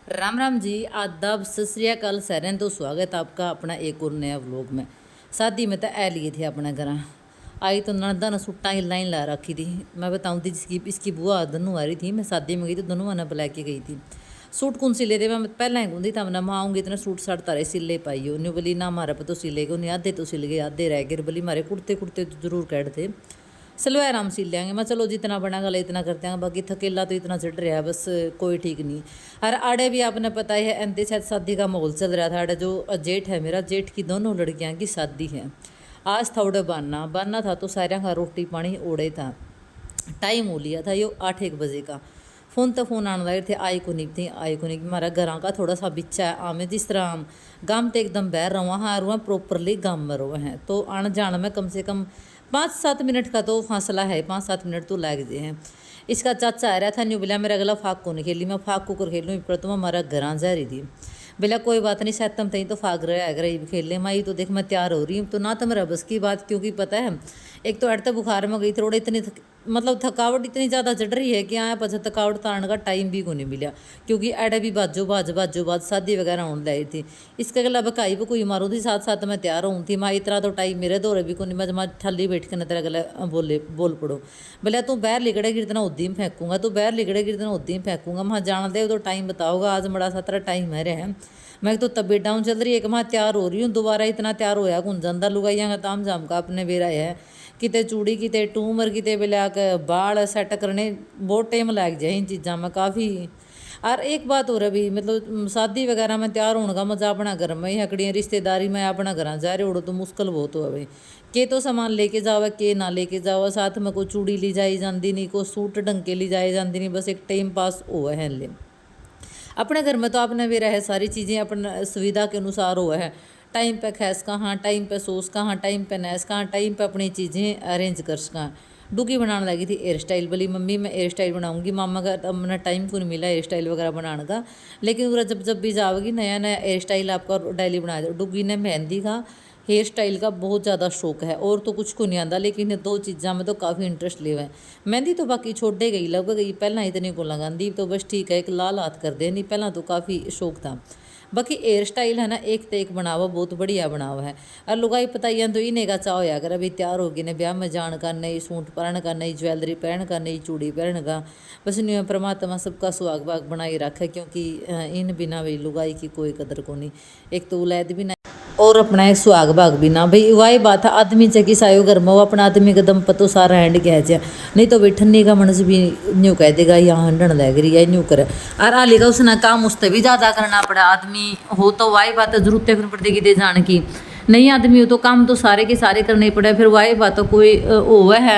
राम राम जी, आदाब, सत श्री अकाल सारे। तो स्वागत है आपका अपना एक और नया व्लॉग में। शादी में तो ऐ लिए थे अपने घर आई तो ननदा ने सूटा की लाइन ला रखी थी। मैं बताऊँ थी जिसकी इसकी बुआ दोनों आ रही थी। मैं शादी में गई तो दोनों ने बुला के गई थी। सूट कौन सिले थे मैं पहले ही गूंदी था। मैं आऊँगी इतने सूट साट तारे सिले पाइयो नहीं बोली ना हमारे पे तो सिले गए नहीं आधे तो सिल गए आधे रह गए बोली हमारे कुर्ते कुर्ते तो जरूर कैड थे सलवार हम सिल लेंगे। मैं चलो जितना बना गला इतना करते हैं बाकी थकेला तो इतना चढ़ रहा है बस कोई ठीक नहीं। और आड़े भी आपने पता ही है अंते शायद शादी का माहौल चल रहा था। आड़े जो जेठ है मेरा जेठ की दोनों लड़कियां की शादी है। आज था उड़े बाना था तो सारे का रोटी पानी ओढ़े था। टाइम हो लिया था यो 8-1 बजे का। फ़ोन तो फ़ोन आने लगे थे आई को नहीं थी हमारा घर का थोड़ा सा बिच्चा है आमे जिस तरह हम गांव तो एकदम बहर रहा हाँ रुआ प्रॉपरली गांव में रहो हैं तो आने जाने में कम से कम 5-7 मिनट का तो फासला है। 5-7 मिनट तो लग गए हैं। इसका चाचा आ रहा था न्यू बोला मेरा अगला फाक को नहीं खेली मैं फाक को कर खेलूँ पर तुम हमारा घर जा रही थी बोला कोई बात नहीं शायद तुम तई तो फाग रहे अगर ये खेल माई तो देख मैं तैयार हो रही हूँ तो ना तो मेरा बस की बात क्योंकि पता है एक तो अड़ते बुखार में गई थोड़े इतनी मतलब थकावट इतनी ज़्यादा चढ़ रही है कि आया पचा थकावट तारने का टाइम भी को नहीं मिला क्योंकि एडे भी बाजो बाज शादी वगैरह होने लाई थी। इसके अगला बकाई भी कोई मारू थी साथ साथ मैं तैयार हूँ थी माँ इतना तो टाइम मेरे दौरे भी को नहीं मैं ठल्ली बैठ के न तेरा गला बोल पड़ो बोले तू बाहर लिगड़ेगी इतना उद्दी में फेंकूंगा तू बाहर लिगड़ेगी इतना उद्दी में फेंकूंगा मैं जाना दे तो टाइम बताओगा आज बड़ा सा तेरा टाइम है रहा मैं तो तबीयत डाउन चल रही है कि मैं तैयार हो रही हूँ दोबारा इतना तैयार होया कौन जाता लुगाइया का ताम जाम का अपने बेरा है किते चूड़ी किते टूमर किते बिला के बाल सेट करने बहुत टाइम लग जाए इन चीज़ों में काफ़ी। और एक बात हो रही मतलब शादी वगैरह में तैयार होने का मजा अपना घर में ही हकड़ियाँ रिश्तेदारी में अपना घर जा रहे हो तो मुश्किल बहुत हो भाई के तो सामान लेके जाओ के ना लेके जाओ साथ में कोई चूड़ी ली जाई जाती नहीं कोई सूट ढंग के ली जाई जाती नहीं बस एक टाइम पास हुआ है ले अपने घर में तो आपने भी रहे सारी चीज़ें अपने सुविधा के अनुसार हुआ है टाइम पे खैस कहाँ टाइम पे सोस कहाँ टाइम पे नैस कहाँ टाइम पे अपनी चीज़ें अरेंज कर सका। डुगी बनाने लगी थी हेयर स्टाइल बोली मम्मी मैं हेयर स्टाइल बनाऊंगी मामा का अब मैंने टाइम को नहीं मिला हेयर स्टाइल वगैरह बनाने का लेकिन पूरा जब भी जाओगी नया नया हेयर स्टाइल आपका डेली बना दो। डुगी ने मेहंदी का हेयर स्टाइल का बहुत ज़्यादा शौक है और तो कुछ को नहीं आता लेकिन 2 चीज़ों में तो काफ़ी इंटरेस्ट लिया है। मेहंदी तो बाकी छोड़े गई लग गई पहला इतने को लगाती तो बस ठीक है एक लाल हाथ कर दे नहीं पहला तो काफ़ी शौक था। बाकी हेयर स्टाइल है ना एक तो एक बनावा बहुत बढ़िया बनावा है। और लुगाई पताइया तो इन्हें का चाह होया अगर अभी तैयार होगी ने ब्याह में जान का नई सूट पहन का नई ज्वेलरी पहन का नई चूड़ी पहन का बस नहीं परमात्मा सबका सुहाग भाग बनाई रखे क्योंकि इन बिना भाई लुगाई की कोई कदर को नहीं एक तो उलैद भी ना और अपना एक सुहाग भाग भी ना भाई वही बात है आदमी चकी सायो घर में वो अपना आदमी का दम पतो सारा हैंड कह जाए नहीं तो भाई ठन्नी का मनस भी न्यू कह देगा यहाँ हंडन लग रही है न्यू करे और आ लेगा उसने काम उससे भी ज़्यादा करना पड़ा आदमी हो तो वही बात है जरूरत फिर पड़ेगी दे जाने की नहीं आदमी हो तो काम तो सारे के सारे करने पड़े फिर वही बात कोई वो है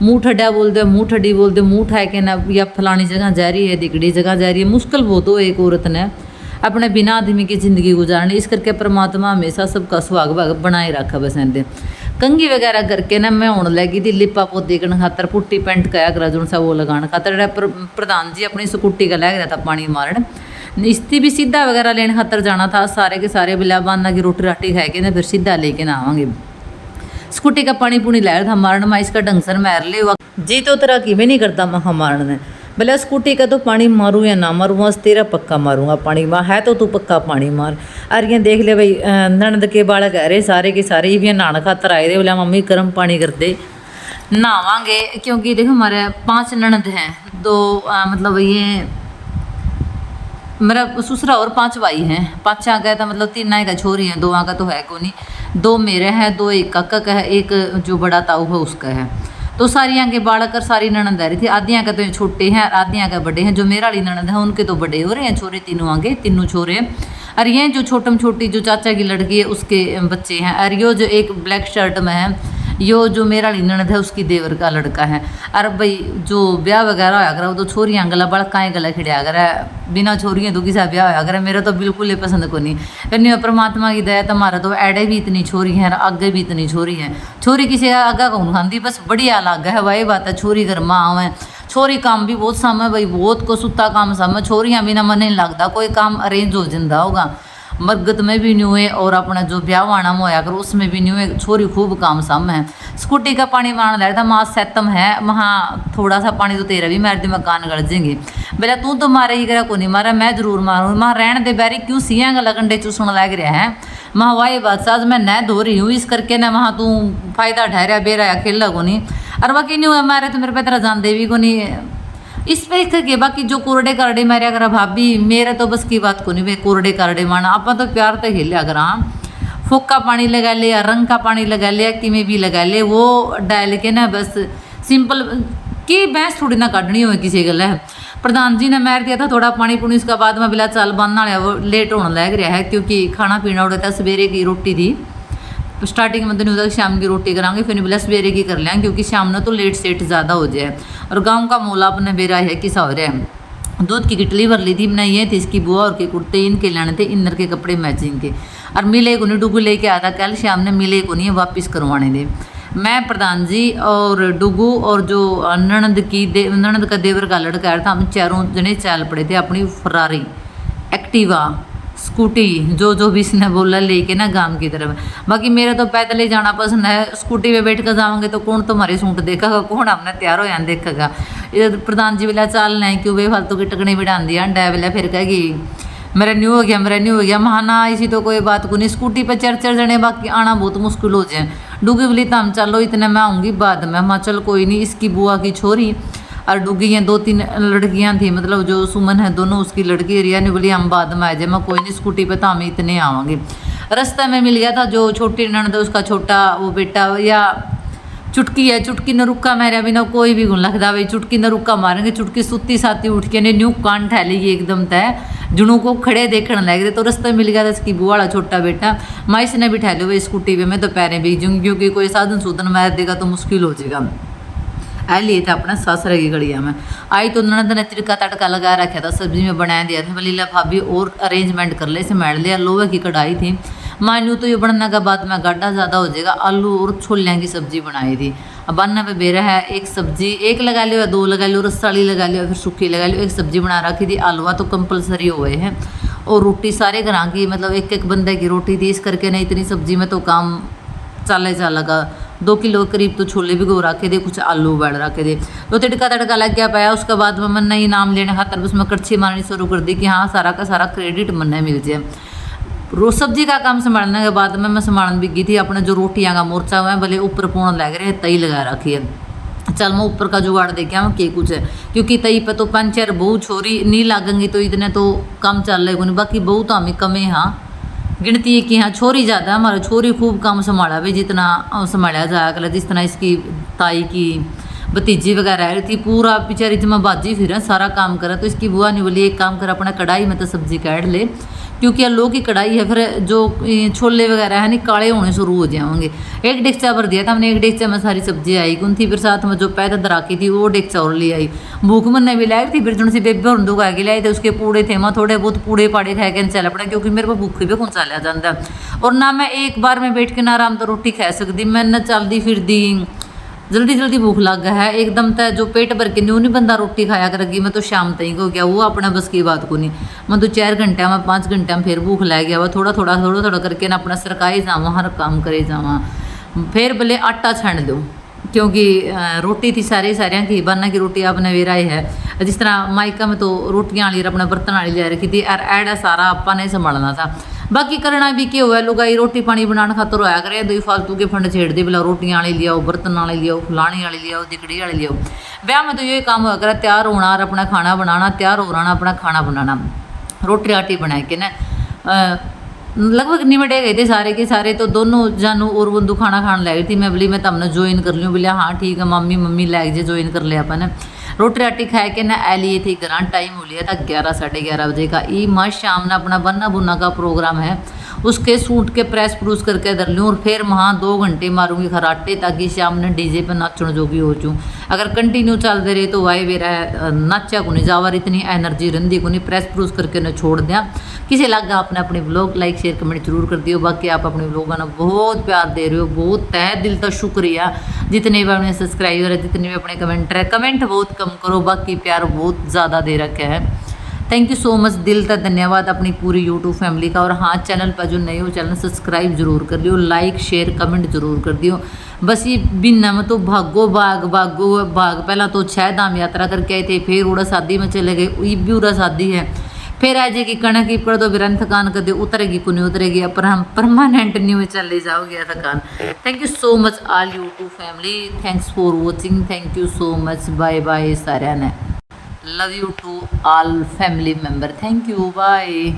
मुँह ठड्डा बोलते मुँह ठड्डी बोलते मुँह उठाए के ना या फलानी जगह जा रही है दिगड़ी जगह जा रही है मुश्किल बहुत हो एक औरत ने अपने बिना आदमी की ज़िंदगी गुजारनी इस करके परमात्मा हमेशा सबका सुहाग भाग बनाए रखा बसेंदे। कंघी वगैरह करके ना मैं होने लगी थी लिपा पोती करने खातर पुट्टी पेंट कया करा जो सा वो लगाने खातर प्रधान जी अपनी स्कूटी का लग रहा था पानी मारन इस्ती भी सीधा वगैरह लेने खातर जाना था सारे के सारे बिला बांधा की रोटी राटी खा के ना फिर सीधा लेके ना आवांगे स्कूटी का पानी पुनी लै था मारन मैं इसका ढंग से मैर ले जी तो तरह की भी नहीं करता मैं मारन ने भले स्कूटी का तो पानी मारूँ या ना मारूँ बस तेरा पक्का मारूंगा पानी मार है तो तू पक्का पानी मार। अरे ये देख ले भाई ननद के बाल कह रहे सारे के सारे भी नहाना खातर आए थे बोला मम्मी गर्म पानी कर दे नहावांगे क्योंकि देखो हमारे 5 ननद हैं 2 मतलब ये मेरा ससुरा और 5 भाई हैं 5 आ गए था मतलब 3 का छोरी है 2 का तो है को नहीं 2 मेरे हैं 2 एक काका का है एक जो बड़ा ताऊ है उसका है तो सारियाँ के बालक और सारी ननद आ रही थी आधियाँ का तो छोटे हैं और आधियाँ का बड़े हैं जो मेरा वाली ननद है उनके तो बड़े हो रहे हैं छोरे तीनों आगे तीनों छोरे हैं और ये जो छोटम छोटी जो चाचा की लड़की है उसके बच्चे हैं और यो जो एक ब्लैक शर्ट में है यो जो मेरा वाली ननद है उसकी देवर का लड़का है। और भाई जो ब्याह वगैरह होया करा वो तो छोरियाँ गला बड़काएँ गला खिड़िया करा बिना छोरियाँ तो किसा ब्याह होया करा मेरा तो बिल्कुल ही पसंद को नहीं फिर परमात्मा की दया तुम्हारा तो एडे भी इतनी छोरी है आगे भी इतनी छोरी है छोरी किसी आगा कौन खाती बस बढ़िया अलग है वही बात है छोरी घर माँ आवे छोरी काम भी बहुत साम है भाई बहुत को सुता काम साम है छोरियाँ बिना मन नहीं लगता कोई काम अरेंज हो जाता होगा मरगत में भी नहीं हुए और अपना जो ब्याह आना होया कर उसमें भी नहीं हुए। छोरी खूब काम साम है। स्कूटी का पानी मारने लगा था, माँ सैतम है वहाँ थोड़ा सा पानी तो तेरा भी मार दे मैं कान गड़ जाएंगे। बोला तू तो मारे ही करा को नहीं मारा, मैं जरूर मारूँ। माँ रहन दे बैरी क्यों सियाँ गला कंडे चूसने लग रहा है। माँ वाही बात साज मैं नह धो रही हूँ इस करके ना वहाँ तू फायदा ठहरा बेरा खेला को नहीं। और बाकी नहीं हुआ मारे तो मेरे पे तरह जान दे भी को नहीं इस पे के। बाकी जो कोरडे करडे मारिया करा भाभी मेरे तो बस की बात को नहीं भाई, कोरडे करडे मारना आप तो प्यार तो खेलिया करा। फूक का पानी लगा लिया, रंग का पानी लगा लिया, कि में भी लगा ले वो डाल के ना बस सिंपल की भैंस थोड़ी ना काटनी हो किसी गल है। प्रधान जी ने मार दिया था थोड़ा पानी पुनी, उसके बाद में बिला चाल बनना वो लेट होने लग रहा है क्योंकि खाना पीना उड़ा था। सवेरे की रोटी थी स्टार्टिंग में तो नहीं होता शाम की रोटी करांगे, फिर बोला सवेरे की कर लें क्योंकि शाम में तो लेट सेट ज़्यादा हो जाए। और गांव का मोला अपने बेरा है किसा हो रहा है। दूध की किटली भर ली थी बनाई है थी इसकी बुआ और के कुर्ते इनके लाने थे, इनर के कपड़े मैचिंग के। और मिले को नहीं डुगू लेके आता कल शाम ने, मिले को नहीं वापिस करवाने दे। मैं प्रधान जी और डुगू और जो ननद का देवर का लड़का है था, हम चारों जने चल पड़े थे अपनी फरारी एक्टिवा स्कूटी जो भी इसने बोला लेके ना गांव की तरफ। बाकी मेरा तो पैदल ही जाना पसंद है। स्कूटी पे बैठ कर जाओगे तो कौन तुम्हारे सूट देखेगा, कौन हमने तैयार हो जाना देखेगा। इधर प्रधान जी बोला चलना है क्यों वे फालतू की टकनी बिठा दिया डै बोला फिर कहेगी मेरा न्यू हो गया मेरा न्यू हो गया। महाना इसी तो कोई बात को नहीं, स्कूटी पे चर जने बाकी आना बहुत मुश्किल हो जाए। डूगी बोली तम चलो इतने मैं आऊँगी बाद में। माँ चल कोई नहीं। इसकी बुआ की छोरी और डुगी हैं 2-3 लड़कियां थी, मतलब जो सुमन है दोनों उसकी लड़की रिया ने बोली हम बाद में आ जाए। मैं कोई नहीं स्कूटी पे तो हम इतने आवांगे। रास्ते में मिल गया था जो छोटी ननद उसका छोटा वो बेटा या चुटकी है, चुटकी न रुक्का मारे बिना कोई भी गुण लगता भाई। चुटकी न रुक्का मारेंगे, चुटकी सुती साती उठ के ने न्यू कान ठहलेगी एकदम तय जुनू को खड़े देखने लग रहे। तो रास्ते मिल गया था इसकी बुआ वाला छोटा बेटा। माँ इसने बिठा लो भाई स्कूटी पे, मैं तो पैरें भी जूँगी क्योंकि कोई साधन सूधन मार देगा तो मुश्किल हो जाएगा। आ लिए था अपना ससुर की गड़िया में आई तो ननद ने तिरका तड़का लगा रखा था, सब्जी में बना दिया था। बोली ला भाभी और अरेंजमेंट कर ले, इसे मैड लिया। लोहे की कढ़ाई थी, मानू तो ये बनने के बाद में गड्ढा ज़्यादा हो जाएगा। आलू और छोलियाँ की सब्जी बनाई थी। अब बनने पे बेरा है एक सब्जी एक लगा लियो, 2 लगा लियो, रसाली लगा लियो, फिर सूखी लगा लियो। एक सब्जी बना रखी थी, आलूआ तो कंपलसरी हुए हैं और रोटी सारे घर की मतलब एक बंदे की रोटी थी। इस करके ना इतनी सब्जी में तो काम चल लगा। 2 किलो करीब तो छोले भी गो रखे थे, कुछ आलू उबाल रखे थे। तो तड़का लग गया पाया। उसके बाद में मैंने ये नाम लेने खातर उसमें कड़छी मारनी शुरू कर दी कि हाँ सारा का सारा क्रेडिट मन्ने मिल जाए। रोज सब्जी का काम संभालने के बाद में मैं संभालन भी गई थी अपने जो रोटियां का मोर्चा हुआ है भले ऊपर पूर्ण लग रहे तई लगा रखी है। चल मैं ऊपर का जुगाड़ देखे मैं के कुछ है क्योंकि तई पे तो 5-4 बहू छोरी नहीं लागेंगी तो इतने तो कम चल रहे नहीं। बाकी बहू तो हमें कम है हाँ गिनती है कि हाँ छोरी ज़्यादा हमारा छोरी खूब काम संभाला भाई जितना संभाला जाया कर। जिस तरह इसकी ताई की भतीजी वगैरह थी पूरा बेचारी जमा बाजी फिर सारा काम करा। तो इसकी बुआ ने बोली एक काम कर अपना कढ़ाई में तो सब्जी काट ले क्योंकि लोह की कढ़ाई है, फिर जो छोले वगैरह है नहीं काले होने शुरू हो जाएंगे। एक डेक्चा भर दिया था हमने, एक डेक्चा में सारी सब्जी आई कौन थी। फिर साथ में जो पैदा दराकी थी वो डेक्चा और ले आई। भूख मन भी लाई थी, फिर जो सी बेबे और दुख आगे लाई थे उसके पूड़े थे मैं थोड़े बहुत पूड़े पाड़े खा के चल पड़ा क्योंकि मेरे को भूखे भी कौन चलिया जाता। और ना मैं एक बार में बैठ के ना आराम तो रोटी खा सकती, मैं न चलती फिरदी जल्दी भूख लग गया है एकदम तय जो पेट भर के न्यू नहीं बंदा रोटी खाया करेगी। मैं तो शाम तक हो गया वो अपना बस की बात को नहीं। मैं तो 4 घंटे में 5 घंटे में फिर भूख लग गया। वह थोड़ा करके ना अपना सरकाई जावा हर काम करे जावा। फिर भले आटा छान दो क्योंकि रोटी थी सारिया की बना की रोटी आपने वेरा ही है। जिस तरह माइका में तो रोटियां वाली अपना बर्तन वाली ले रखी थी और एड़ा सारा आपा ने संभालना था। बाकी करना भी क्या हुआ लुगाई रोटी पानी बनाने खातर होया करे दो फालतू के फंड छेड़ दे बोला रोटियां वाली लियाओ बर्तन वाली लियाओ फलानी वाली लियाओ दिकड़ी वाली लियाओ। ब्याह में तो यही काम होया करे तैयार होना और अपना खाना बनाना तैयार हो रहा अपना खाना बनाना। रोटी राटी बना के ना लगभग निमटे गए थे सारे के सारे। तो दोनों जानू और बंदू खाना खाने लगी थी। मैं बोली मैं तमने ज्वाइन कर लूँ। बोलिया हाँ ठीक है मम्मी लैग जे ज्वाइन कर लिया अपन। रोटी राटी खा के ना आ लिए थे घर। टाइम हो लिया था 11 साढ़े 11 बजे का। ई माँ शाम ने अपना बन्ना बुना का प्रोग्राम है उसके सूट के प्रेस प्रूस करके धर लूँ और फिर वहाँ 2 घंटे मारूंगी खराटे ताकि शाम ने डीजे पर नाचण जोगी हो चूँ। अगर कंटिन्यू चलते रहे तो वाई बेरा नाचा को नहीं जावर इतनी एनर्जी रही को नहीं प्रेस प्रूस करके न छोड़ दिया। किसी लगा आपने अपने ब्लॉग लाइक शेयर कमेंट जरूर कर दियो। बाकी आप अपने ब्लॉगों ने बहुत प्यार दे रहे हो, बहुत तहे दिल का शुक्रिया। जितने भी अपने सब्सक्राइबर है जितने भी अपने कमेंटर है कमेंट बहुत कम करो बाकी प्यार बहुत ज़्यादा दे रखा है। थैंक यू सो मच, दिल का धन्यवाद अपनी पूरी यूट्यूब फैमिली का। और हाँ, चैनल पर जो नए हो चैनल सब्सक्राइब जरूर कर लियो, लाइक शेयर कमेंट जरूर कर दियो। बस ये बिना में तो भागो भाग पहला तो 6 धाम यात्रा करके आए थे, फिर उड़ा शादी में चले गए, ये भी उड़ा शादी है, फिर आज की कणक की कर दो बिरन थकान कर दो, उतरेगी को नहीं उतरेगी, पर हम परमानेंट नहीं हुए चले जाओगे थकान। Thank you so much all YouTube family, thanks for watching, thank you so much, bye bye सारे ने, love you to all family member, thank you, bye.